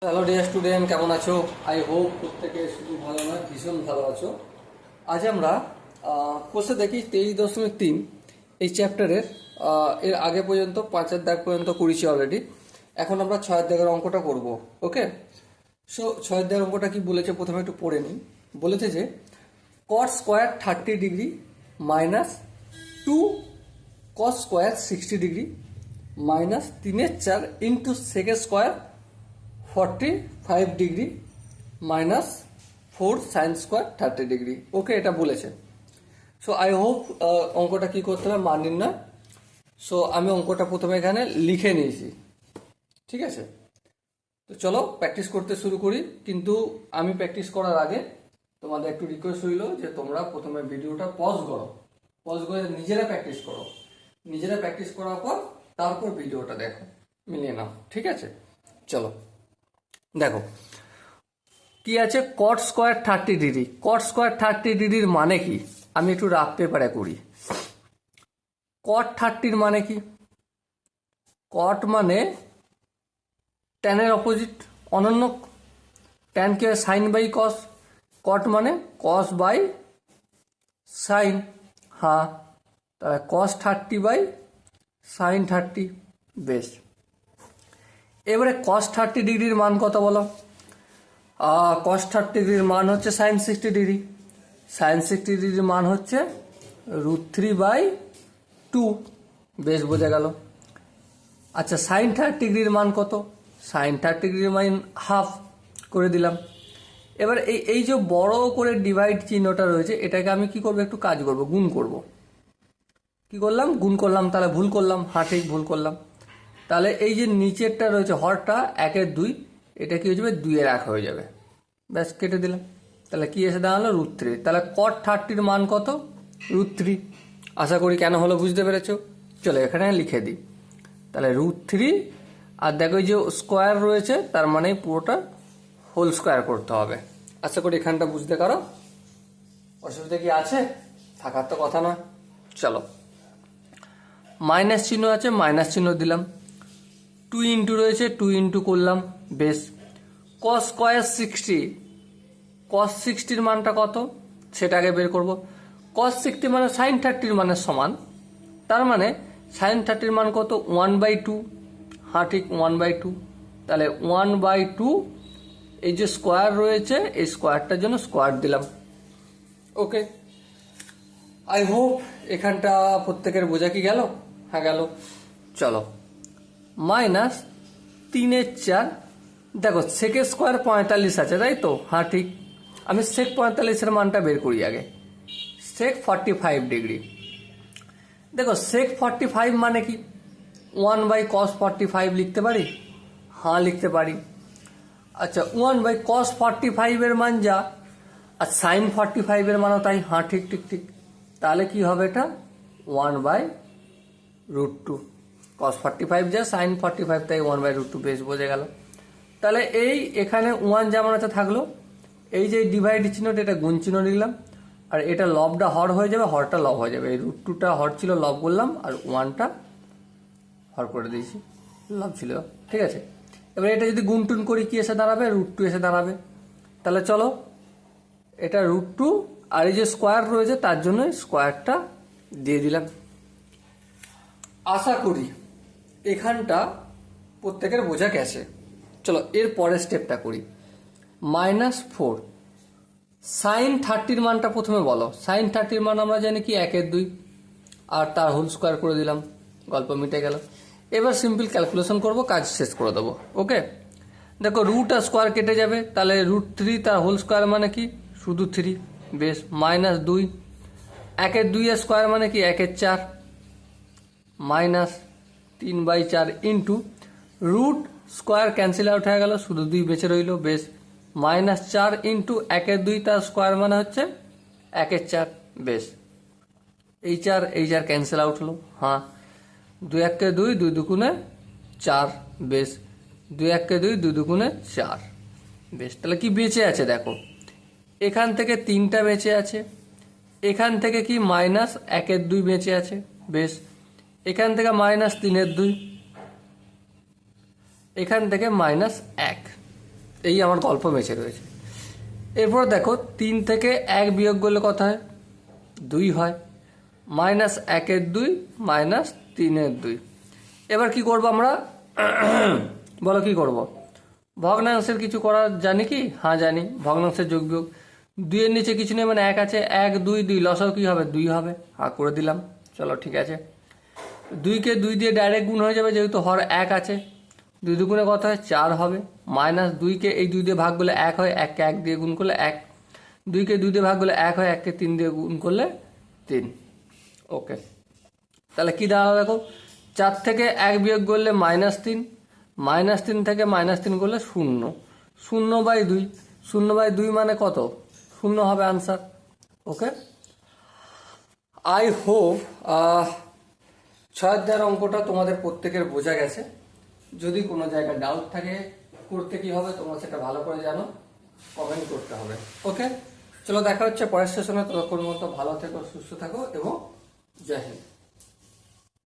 Hello dear student, কেমন আছো? I hope প্রত্যেকে শুধু ভালো নয়, ভীষণ ভালো আছো। আজ আমরা কোর্সে দেখি 23.3 এই চ্যাপ্টারের এর আগে পর্যন্ত 5-এর দাগ পর্যন্ত করেছি অলরেডি। এখন আমরা 6-এর দাগের অঙ্কটা করব। ওকে, সো 6-এর দাগের অঙ্কটা কি বলেছে প্রথমে একটু পড়ে নিই। বলেছে যে cot square 30 degree minus 2 cos square 60 degree minus 3/4 into second square 45 degree minus 4 sine square 30 degree. Okay, এটা বলেছে। সো আই হোপ অঙ্কটা কি করতে হবে মান নির্ণয়। সো আমি অঙ্কটা প্রথমে এখানে লিখে নিয়েছি, ঠিক আছে? তো চলো প্র্যাকটিস করতে শুরু করি। কিন্তু আমি প্র্যাকটিস করার আগে তোমাদের একটু রিকোয়েস্ট হইল যে তোমরা প্রথমে ভিডিওটা পজ করো, পজ করে নিজেরা প্র্যাকটিস করো। নিজেরা প্র্যাকটিস করার পর তারপর ভিডিওটা দেখো, মিলিয়ে নাও, ঠিক আছে? চলো দেখো কি আছে, কট স্কোয়ার 30 ডিগ্রি। কট স্কোয়ার 30 ডিগ্রির মানে কি আমি একটু রাফ পেপারে করি। কট 30 মানে কি? কট মানে ট্যানের অপোজিট, অনন্য। ট্যান কে সাইন বাই কস, কট মানে কস বাই সাইন। হ্যাঁ, তাহলে কস 30 বাই সাইন 30। বেশ, এবারে কস 30 ডিগ্রির মান কত বলো? কস 30 ডিগ্রির মান হচ্ছে সাইন 60 ডিগ্রি। সাইন 60 ডিগ্রির মান হচ্ছে √3/2। বেশ, বোঝা গেল। আচ্ছা, সাইন 30 ডিগ্রির মান কত? সাইন 30 ডিগ্রির মান হাফ করে দিলাম। এবার এই যে বড় করে ডিভাইড চিহ্নটা রয়েছে, এটাকে আমি কি করবো, একটু কাজ করব, গুণ করব। কি করলাম? গুণ করলাম। তাহলে ভুল করলাম? হ্যাঁ, ঠিক, ভুল করলাম। তাহলে এই যে নিচেরটা রয়েছে হরটা 1/2, এটা কি হয়ে যাবে 2/1 হয়ে যাবে। ব্যাস, কেটে দিলাম। তাহলে কি এসে দাঁড়ালো √3। তাহলে কট 30-র মান কত? √3। আশা করি কেন হলো বুঝতে পেরেছো। চলো এখানে লিখে দিই। তাহলে √3, আর দেখো যে স্কোয়ার রয়েছে তার মানে পুরোটা হোল স্কোয়ার করতে হবে। আশা করি এখানটা বুঝতে পারো। অসুবিধা কি আছে? থাকার তো কথা নয়। চলো, মাইনাস চিহ্ন আছে, মাইনাস চিহ্ন দিলাম। 2 ইন্টু রয়েছে, 2 ইন্টু করলাম। বেশ, কস স্কোয়ার 60, কস 60-র মানটা কত সেটা আগে বের করব। কস 60 মানে সাইন 30-র মানের সমান। তার মানে সাইন 30-র মান কত? 1/2। হ্যাঁ, ঠিক, 1/2। তাহলে 1/2, এই যে স্কোয়ার রয়েছে এই স্কোয়ারটার জন্য স্কোয়ার দিলাম। ওকে, আই হোপ এখানটা প্রত্যেকের বোঝা কি গেল? হ্যাঁ, গেল। চলো, মাইনাস 3/4। দেখো সেকের স্কোয়ার 45 আছে, তাই তো? হ্যাঁ, ঠিক। আমি সেক 45-এর মানটা বের করি আগে। সেক 45 ডিগ্রি। দেখো সেক 45 মানে কি? 1/cos 45 লিখতে পারি? হ্যাঁ, লিখতে পারি। আচ্ছা, 1/cos 45-এর মান যা, আর সাইন 45-এর মানও তাই। হ্যাঁ, ঠিক ঠিক ঠিক। তাহলে কি হবে এটা? 1/√2। cos 45 যা, সাইন 45 তাই 1/√2। বেশ, বোঝা গেল। তাহলে এই এখানে 1 যেমন আছে থাকলো, এই যে ডিভাইড চিহ্নটা এটা গুণ চিহ্ন লিখলাম, আর এটা লবটা হর হয়ে যাবে, হরটা লব হয়ে যাবে। এই √2টা হর ছিল, লব করলাম, আর 1টা হর করে দিয়েছি, লব ছিল। ঠিক আছে, এবার এটা যদি গুণ টুন করি কি এসে দাঁড়াবে? √2 এসে দাঁড়াবে। তাহলে চলো, এটা √2, আর এই যে স্কোয়ার রয়েছে তার জন্য স্কোয়ারটা দিয়ে দিলাম। আশা করি এখানটা প্রত্যেকের বোঝা গেছে। চলো এর পরের স্টেপটা করি। -4 সাইন 30-র মানটা প্রথমে বলো। সাইন 30-র মান আমরা জানি কি 1/2, আর তার হোল স্কোয়ার করে দিলাম, গল্প মিটে গেল। এবার সিম্পল ক্যালকুলেশন করব, কাজ শেষ করে দেবো। ওকে, দেখো রুট আর স্কোয়ার কেটে যাবে, তাহলে √3 তার হোল স্কোয়ার মানে কি? শুধু 3। বেশ, -2, 1/2 স্কোয়ার মানে কি? 1/4, -3/4 into root square cancel out হয়ে গেল, শুধু 2 বেঁচে রইল। বেশ, -4 ইন্টু 1/2 তার স্কোয়ার মানে হচ্ছে 1/4। বেশ, এই 4 ক্যান্সেল আউট হলো। হ্যাঁ, 2 2 2 4। বেশ, 2 2 2 4। বেশ, তাহলে কি বেঁচে আছে দেখো, এখান থেকে 3টা বেঁচে আছে, এখান থেকে কি -1/2 বেঁচে আছে। বেশ, এখান থেকে -3/2, এখান থেকে -1। এই আমার গল্প মেছে রয়েছে। এরপর দেখো 3 থেকে 1 বিয়োগ করলে কত হয়? 2 হয়। মাইনাস 1-এর 2 মাইনাস 3-এর 2। এবার কি করব আমরা? বলো কি করব? ভগ্নাংশের কিছু করা জানি কি? হ্যাঁ জানি, ভগ্নাংশের যোগ বিয়োগ। 2-এর নিচে কিছু নেই মানে 1 আছে, 1 2 2 লসাও কি হবে? 2 হবে। হ্যাঁ করে দিলাম, চলো ঠিক আছে। 2-কে 2 দিয়ে ডাইরেক্ট গুণ হয়ে যাবে যেহেতু হর 1 আছে। 2 দুগুণে কত হয়? 4 হবে। মাইনাস 2-কে এই 2 দিয়ে ভাগ করলে 1 হয়, 1-কে 1 দিয়ে গুণ করলে 1। 2-কে 2 দিয়ে ভাগ করলে 1 হয়, 1-কে 3 দিয়ে গুণ করলে 3। ওকে, তাহলে কি দাঁড়ালো দেখো? 4 থেকে 1 বিয়োগ করলে -3, -3 থেকে -3 করলে 0, 0/2, 0/2 মানে কত? 0 হবে আনসার। ওকে, আই হোপ 6 অধ্যায়ের অঙ্কটা তোমাদের প্রত্যেকের বোঝা গেছে। যদি কোনো জায়গায় ডাউট থাকে করতে কি হবে তোমরা সেটা ভালো করে জানো, কমেন্ট করতে হবে। ওকে, চলো দেখা হচ্ছে পরের সেশনে। ততক্ষণ মতো ভালো থেকো, সুস্থ থাকো এবং জয় হিন্দ।